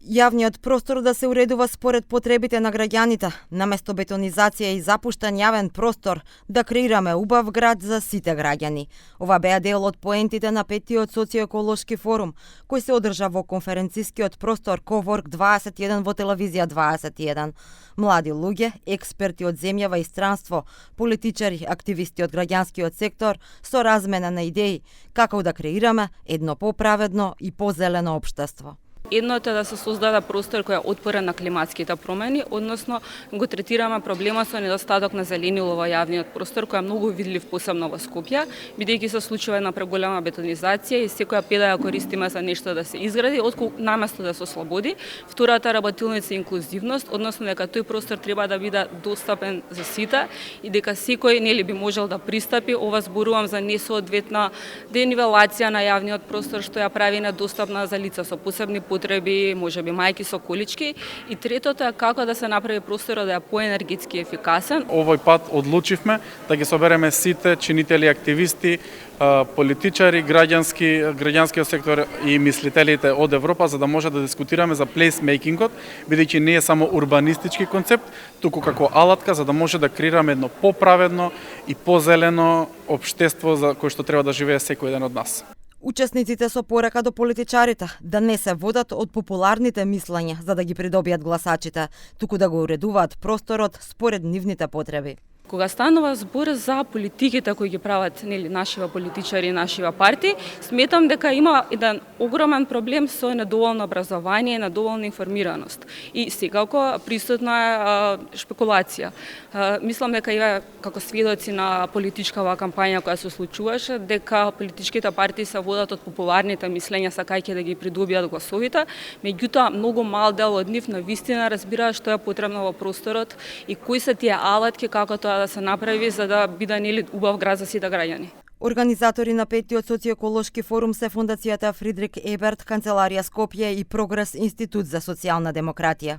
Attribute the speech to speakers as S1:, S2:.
S1: Јавниот простор да се уредува според потребите на граѓаните, наместо бетонизација и запуштен јавен простор, да креираме убав град за сите граѓани. Ова беа дел од поентите на 5-тиот социјеколошки форум, кој се одржа во конференцискиот простор Коворк 21 во телевизија 21. Млади луѓе, експерти од земјава и странство, политичари, активисти од граѓанскиот сектор, со размена на идеи како да креираме едно поправедно и позелено општество.
S2: Едното е да се создаде простор кој е отпорен на климатските промени, односно го третираме проблема со недостаток на зеленило во јавниот простор, кој е многу видлив посебно во Скопје, бидејќи се случува една преголема бетонизација и секоја педа ја користиме за нешто да се изгради, отколку наместо да се ослободи. Втората работилница е инклузивност, односно дека тој простор треба да биде достапен за сите и дека секој нели би можел да пристапи. Ова зборувам за несоодветна денивелација на јавниот простор што ја прави недостапна за лица со посебни потреби, можеби мајки со колички, и третото е како да се направи просторот да е поенергетски ефикасен.
S3: Овој пат одлучивме да ги собереме сите чинители, активисти, политичари, граѓанскиот сектор и мислителите од Европа, за да може да дискутираме за плейсмейкингот, бидејќи не е само урбанистички концепт, туку како алатка за да може да креираме едно поправедно и позелено општество за кој што треба да живее секој еден од нас.
S1: Учесниците со порака до политичарите да не се водат од популарните мислења за да ги придобијат гласачите, туку да го уредуваат просторот според нивните потреби.
S2: Кога станува збор за политиките кои ги прават нашива политичари и нашива партии, сметам дека има еден огромен проблем со недоволно образование и недоволна информираност. И секако присутна е шпекулација. Мислам дека и како сведоци на политичкава кампања која се случуваше, дека политичките партии се водат од популарните мислења сакајќи да ги придобијат гласовите, меѓутоа многу мал дел од нив навистина разбира што е потребно во просторот и кои се тие алатки како тоа да се направи за да биде убав град за сите граѓани.
S1: Организатори на 5-тиот социјеколошки форум се Фондацијата Фридрик Еберт, Канцеларија Скопје и Прогрес Институт за социјална демократија.